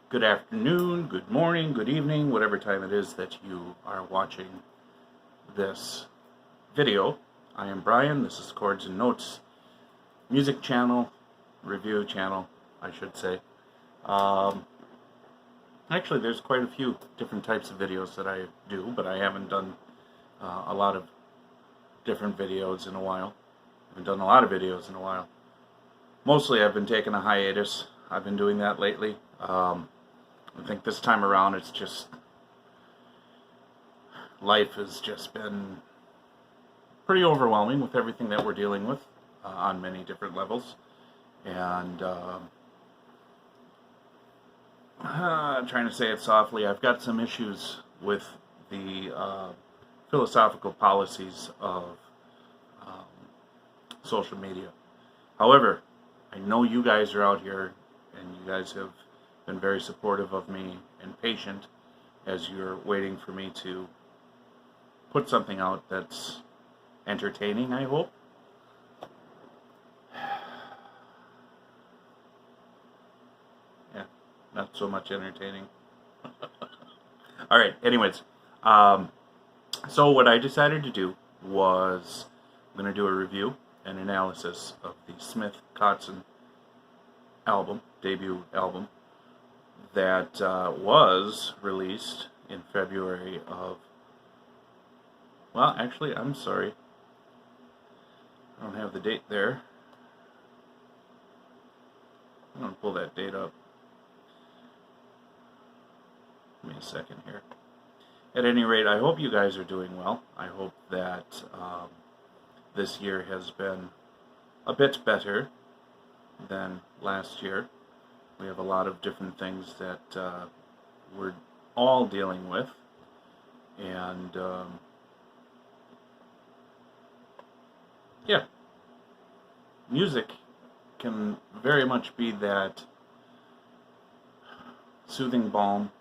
Good afternoon, good morning, good evening, whatever time it is that you are watching this video. I am Brian. This is Chords and Notes music channel, review channel, I should say. Actually, there's quite a few different types of videos that I do, but I haven't done a lot of different videos in a while. I haven't done a lot of videos in a while. Mostly I've been taking a hiatus. I've been doing that lately. I think this time around it's just, life has just been pretty overwhelming with everything that we're dealing with on many different levels. And I'm trying to say it softly, I've got some issues with the philosophical policies of social media. However, I know you guys are out here and you guys have been very supportive of me and patient as you're waiting for me to put something out that's entertaining, I hope. Yeah, not so much entertaining. Alright, anyways, so what I decided to do was I'm going to do a review and analysis of the Smith-Kotzen album, debut album, that was released in February of, well, actually, I'm sorry, I don't have the date there. I'm going to pull that date up. Give me a second here. At any rate, I hope you guys are doing well. I hope that this year has been a bit better than last year. We have a lot of different things that we're all dealing with, and yeah, music can very much be that soothing balm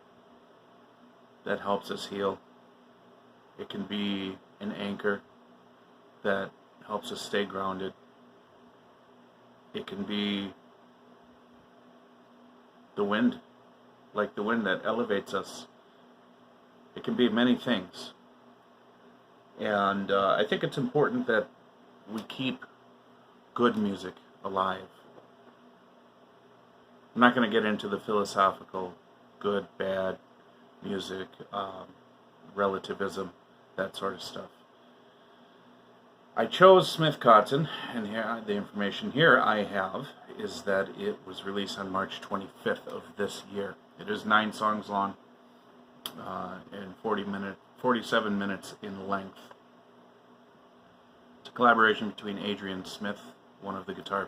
that helps us heal. It can be an anchor that helps us stay grounded. It can be the wind, like the wind that elevates us. It can be many things. And I think it's important that we keep good music alive. I'm not going to get into the philosophical good, bad music, relativism, that sort of stuff. I chose Smith-Kotzen, and here, the information here I have is that it was released on March 25th of this year. It is 9 songs long and 47 minutes in length. It's a collaboration between Adrian Smith, one of the great guitar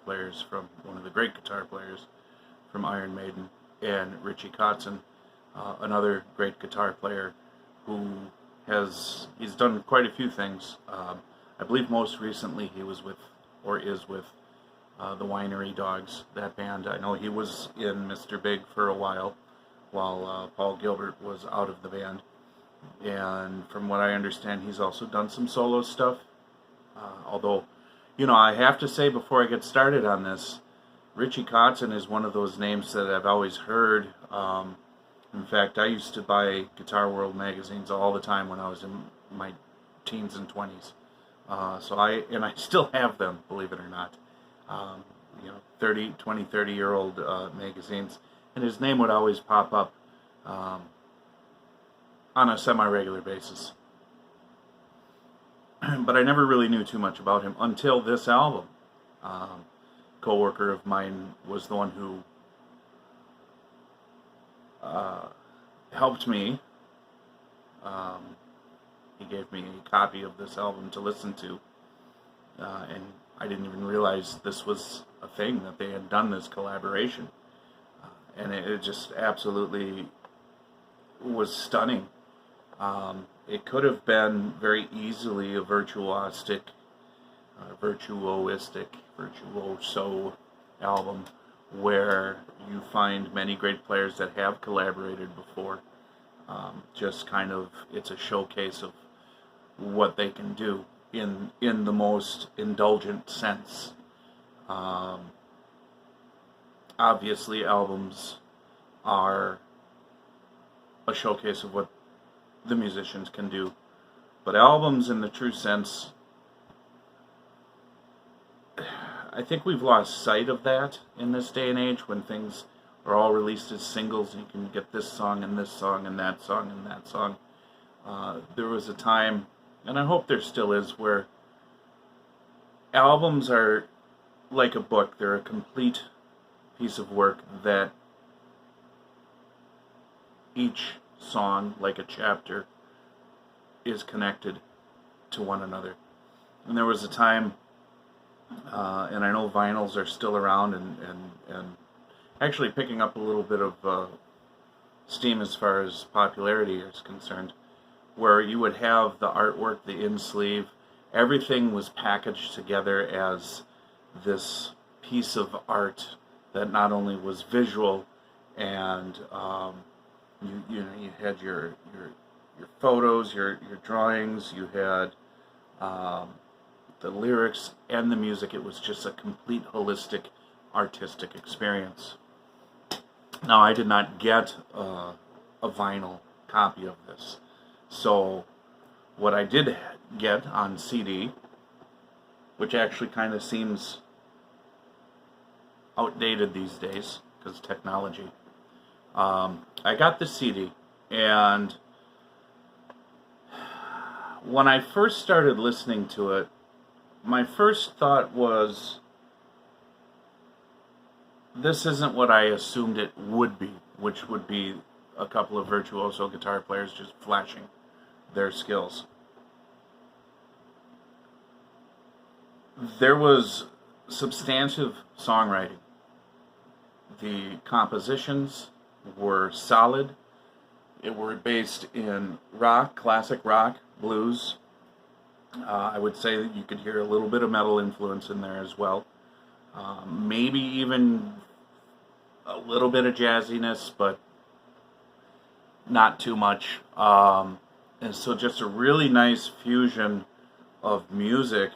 players from Iron Maiden, and Richie Kotzen, another great guitar player he's done quite a few things. I believe most recently he was with, or is with, the Winery Dogs, that band. I know he was in Mr. Big for a while Paul Gilbert was out of the band. And from what I understand, he's also done some solo stuff. Although, I have to say before I get started on this, Richie Kotzen is one of those names that I've always heard. In fact, I used to buy Guitar World magazines all the time when I was in my teens and 20s. So I still have them, believe it or not. 30-year-old magazines, and his name would always pop up on a semi-regular basis. But I never really knew too much about him until this album. A co-worker of mine was the one who helped me. He gave me a copy of this album to listen to, and I didn't even realize this was a thing, that they had done this collaboration. And it just absolutely was stunning. It could have been very easily a virtuoso album where you find many great players that have collaborated before. Just kind of, it's a showcase of what they can do in the most indulgent sense. Obviously albums are showcase of what the musicians can do. But albums in the true sense, I think we've lost sight of that in this day and age when things are all released as singles and you can get this song and this song and that song and that song. There was a time, and I hope there still is, where albums are like a book. They're a complete piece of work that each song, like a chapter, is connected to one another. And there was a time, and I know vinyls are still around and actually picking up a little bit of steam as far as popularity is concerned, where you would have the artwork, the in-sleeve, everything was packaged together as this piece of art that not only was visual and you had your photos, your drawings, you had the lyrics and the music. It was just a complete holistic artistic experience. Now, I did not get a vinyl copy of this, so what I did get on CD, which actually kind of seems outdated these days because technology, I got the CD, and when I first started listening to it, my first thought was, this isn't what I assumed it would be, which would be a couple of virtuoso guitar players just flashing their skills. There was substantive songwriting. The compositions were solid. It were based in rock, classic rock, blues. I would say that you could hear a little bit of metal influence in there as well. Maybe even a little bit of jazziness, but not too much. And so just a really nice fusion of music,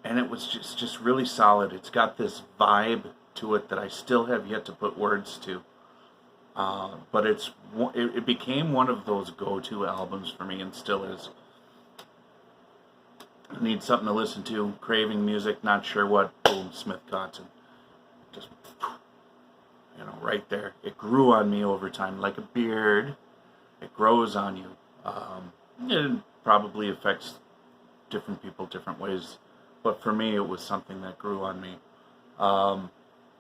and it was just really solid. It's got this vibe to it that I still have yet to put words to. But it became one of those go-to albums for me, and still is. Need something to listen to, craving music, not sure what, boom, Smith Kotzen. Just, right there. It grew on me over time, like a beard. It grows on you. It probably affects different people different ways, but for me it was something that grew on me.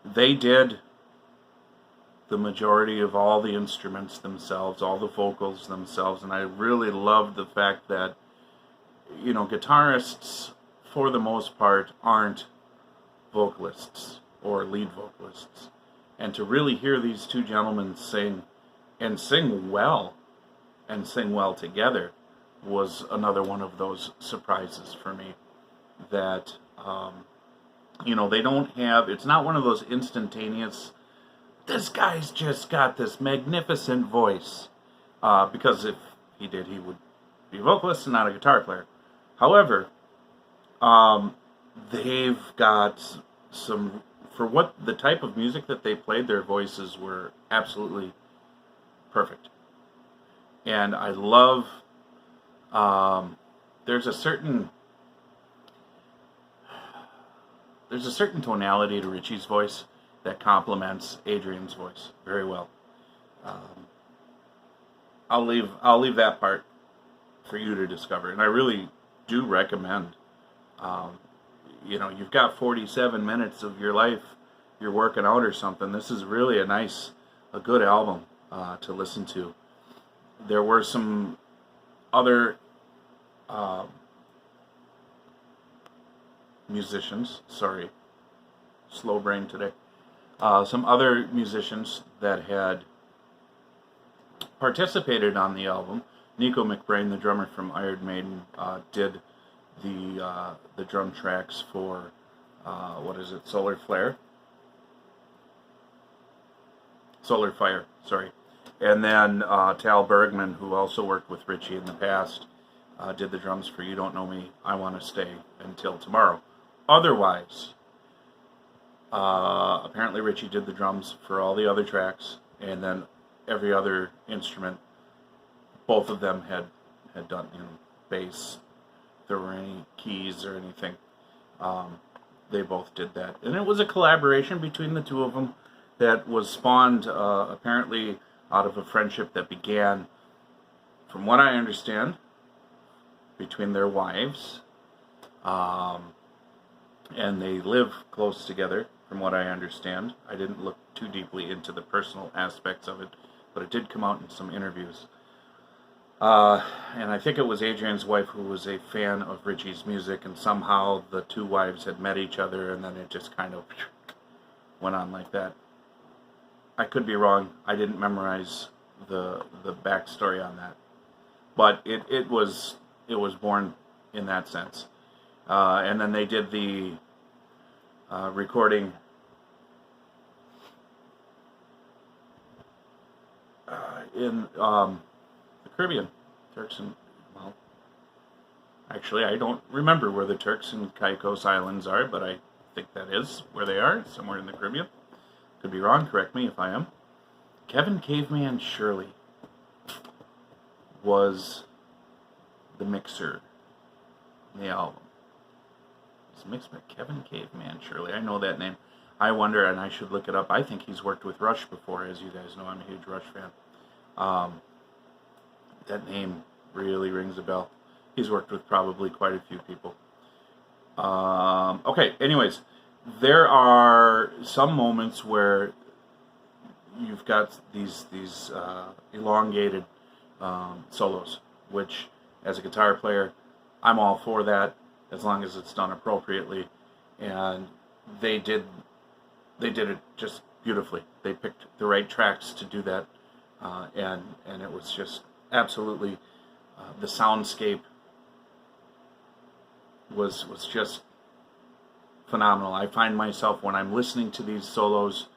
They did the majority of all the instruments themselves, all the vocals themselves, and I really loved the fact that guitarists, for the most part, aren't vocalists or lead vocalists. And to really hear these two gentlemen sing, and sing well together, was another one of those surprises for me. That, they don't have, it's not one of those instantaneous, this guy's just got this magnificent voice. Because if he did, he would be a vocalist and not a guitar player. However, they've got some, for what the type of music that they played, their voices were absolutely perfect. And I love, there's a certain tonality to Richie's voice that complements Adrian's voice very well. I'll leave that part for you to discover, and I really do recommend. You've got 47 minutes of your life, you're working out or something. This is really a good album to listen to. There were some other musicians, sorry, slow brain today. Some other musicians that had participated on the album. Nico McBrain, the drummer from Iron Maiden, did the drum tracks for Solar Fire, sorry. And then Tal Bergman, who also worked with Richie in the past, did the drums for You Don't Know Me, I Want to Stay, and Till Tomorrow. Otherwise, apparently Richie did the drums for all the other tracks, and then every other instrument. Both of them had done, bass. If there were any keys or anything, they both did that. And it was a collaboration between the two of them that was spawned apparently out of a friendship that began, from what I understand, between their wives. And they live close together, from what I understand. I didn't look too deeply into the personal aspects of it, but it did come out in some interviews. And I think it was Adrian's wife who was a fan of Richie's music, and somehow the two wives had met each other, and then it just kind of went on like that. I could be wrong. I didn't memorize the backstory on that, but it was born in that sense. And then they did the recording in the Caribbean. Turks and, well, actually I don't remember where the Turks and Caicos Islands are, but I think that is where they are, somewhere in the Caribbean. Could be wrong, correct me if I am. Kevin Caveman Shirley was the mixer in the album. It's mixed by Kevin Caveman Shirley. I know that name. I wonder, and I should look it up. I think he's worked with Rush before, as you guys know. I'm a huge Rush fan. That name really rings a bell. He's worked with probably quite a few people. Okay, anyways, there are some moments where you've got these elongated solos, which, as a guitar player, I'm all for that, as long as it's done appropriately. And they did it just beautifully. They picked the right tracks to do that, and it was just absolutely, the soundscape was just phenomenal. I find myself, when I'm listening to these solos,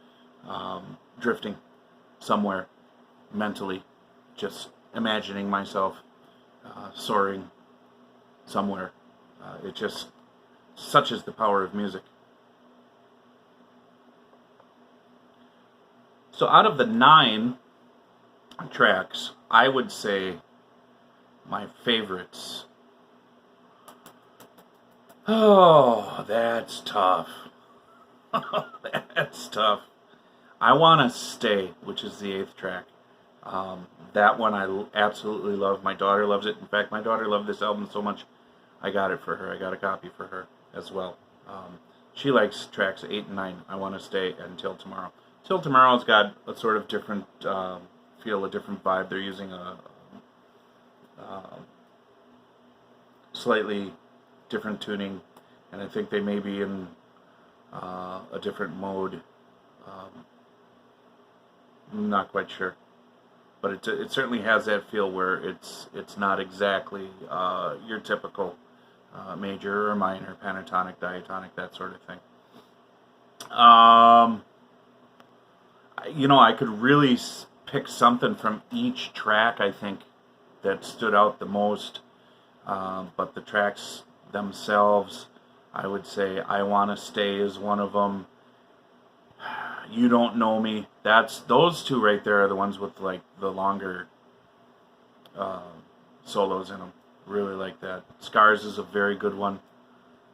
drifting somewhere mentally, just imagining myself soaring somewhere. It just, such is the power of music. So out of the 9 tracks, I would say my favorites. Oh, that's tough. That's tough. I Want to Stay, which is the 8th track. That one I absolutely love. My daughter loves it. In fact, my daughter loved this album so much, I got it for her. I got a copy for her as well. She likes tracks 8 and 9, I Want to Stay, and Till Tomorrow. Till Tomorrow's got a sort of different feel, a different vibe. They're using a slightly different tuning, and I think they may be in a different mode. I'm not quite sure, but it certainly has that feel where it's not exactly your typical major or minor, pentatonic, diatonic, that sort of thing. I could really pick something from each track, I think, that stood out the most. But the tracks themselves, I would say I Want to Stay is one of them. You Don't Know Me. Those two right there are the ones with like the longer solos in them. Really like that. Scars is a very good one.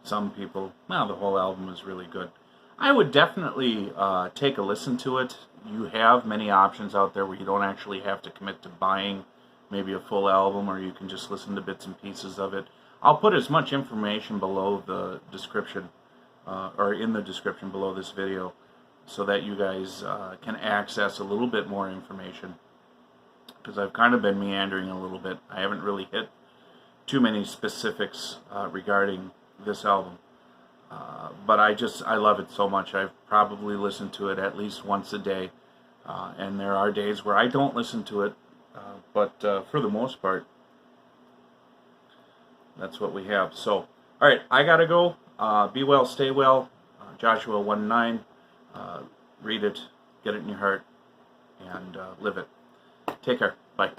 Some people, well, the whole album is really good. I would definitely take a listen to it. You have many options out there where you don't actually have to commit to buying maybe a full album, or you can just listen to bits and pieces of it. I'll put as much information below the description, or in the description below this video, so that you guys can access a little bit more information, because I've kind of been meandering a little bit. I haven't really hit too many specifics regarding this album. But I love it so much. I've probably listened to it at least once a day, and there are days where I don't listen to it, but for the most part, that's what we have. So, alright, I gotta go. Be well, stay well. Joshua 1:9. Read it, get it in your heart, and live it. Take care. Bye.